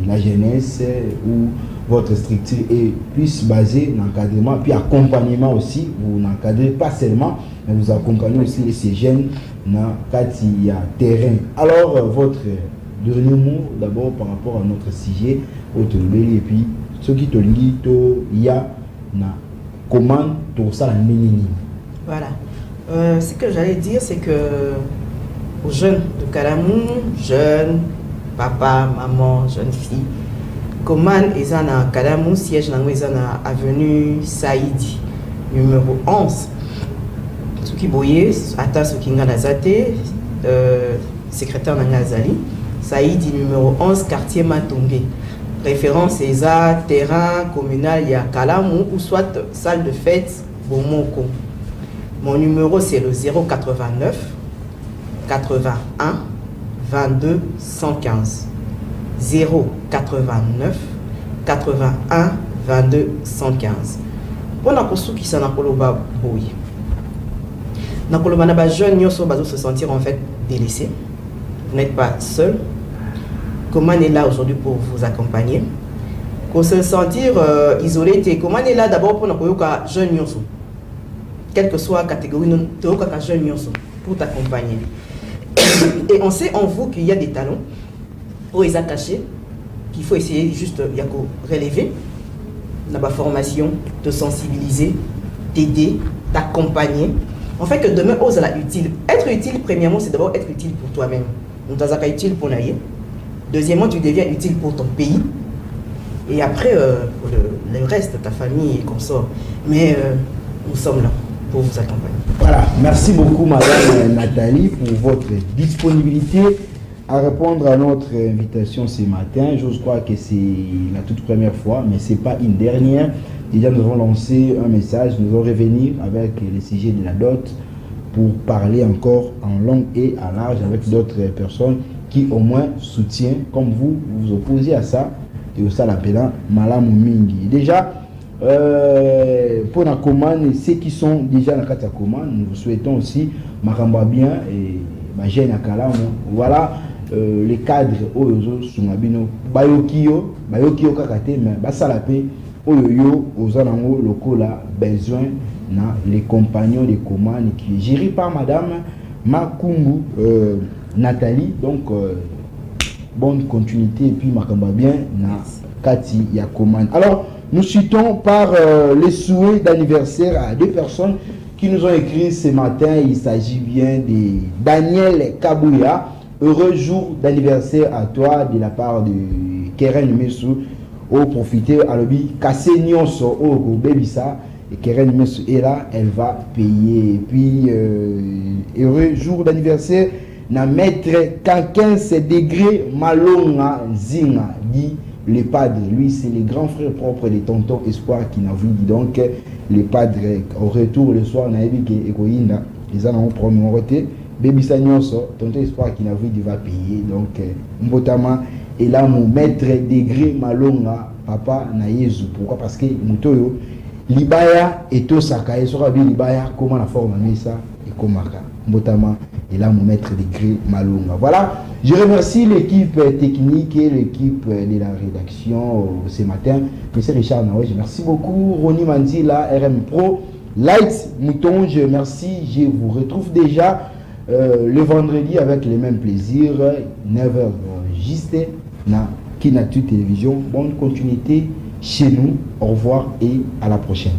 la jeunesse où votre structure est plus basée dans l'encadrement, puis accompagnement aussi. Vous n'encadrez pas seulement, mais vous accompagnez aussi ces jeunes dans le terrain. Alors, votre dernier mot d'abord par rapport à notre sujet, et puis ce qui te dit, il y a comment tout ça la nini.
Voilà. Ce que j'allais dire, c'est que aux jeunes de Kalamou, jeunes, papa, maman, jeunes filles, comment ils ont à Kalamou, siège dans avenue Saïdi, numéro 11. Ce qui boye, attends ce qui nazate, secrétaire Nangazali, Saïdi numéro 11, quartier Matongé. Référence est à terrain communal, il y a Kalamou ou soit salle de fête Bomoko. Mon numéro c'est le 089 81 22 115. 089 81 22 115. Pour la personne qui s'en a koloba boy. Na koloba na ba jeune nyoso bazo se sentir en fait délaissé. Vous n'êtes pas seul. Comment est là aujourd'hui pour vous accompagner? Pour se sentir isolé, comment est là d'abord pour nous jeune nyoso. Quelle que soit la catégorie, nous jeune nyoso pour t'accompagner. Et on sait en vous qu'il y a des talents pour les attacher, qu'il faut essayer juste de relever dans la formation, de sensibiliser, t'aider, t'accompagner. En fait, que demain, ose la utile. Être utile, premièrement, c'est d'abord être utile pour toi-même. Donc, tu es utile pour l'aïe. Deuxièmement, tu deviens utile pour ton pays. Et après, pour le reste, ta famille et consorts. Mais nous sommes là pour vous accompagner.
Voilà, merci beaucoup Madame Nathalie pour votre disponibilité à répondre à notre invitation ce matin. Je crois que c'est la toute première fois, mais ce n'est pas une dernière. Déjà, nous avons lancé un message, nous allons revenir avec le sujet de la dot pour parler encore en long et en large avec d'autres personnes qui au moins soutiennent, comme vous vous opposez à ça, et au ça l'appelant Malamu Mingi. Déjà, pour la commande, ceux qui sont déjà dans la commande, nous souhaitons aussi Maramba bien et Magène Akalam. Voilà les cadres Oyozo Sumabino, Bayokio Kakate, mais Basalape, Oyoyo, Ozanango, Lokola, besoin na les compagnons des commandes qui est géré par Madame Makumbu Nathalie. Donc, bonne continuité et puis makamba bien na kati ya commande. Alors nous citons par les souhaits d'anniversaire à 2 personnes qui nous ont écrit ce matin. Il s'agit bien de Daniel Kabouya. Heureux jour d'anniversaire à toi de la part de Keren Messou. Au profiter à l'objet Kassé Nyonso au Bébissa. Et Keren Messou est là, elle va payer. Et puis heureux jour d'anniversaire na maître Kankens degré Malonga Zinga dit le padre. Lui c'est le grand frère propre de tonton Espoir qui n'a vu. Donc le padre au retour le soir na ebi ke ekoyinda les ana on promet roté Baby Sanyoso tonton Espoir qui n'a vu il va payer. Donc mbotama et là mon maître degré Malonga papa na Yesu. Pourquoi? Parce que mutoyo libaya et to saka et sera bien libaya comment la forme mais ça et komaka mbotama et là mon maître degré Malonga. Voilà, je remercie l'équipe technique et l'équipe de la rédaction ce matin. Monsieur Richard Naouej, merci beaucoup. Ronnie Mandila, RM Pro, Light Moutonge, merci. Je vous retrouve déjà le vendredi avec les mêmes plaisirs, 9h juste na Kinatu Télévision. Bonne continuité chez nous. Au revoir et à la prochaine.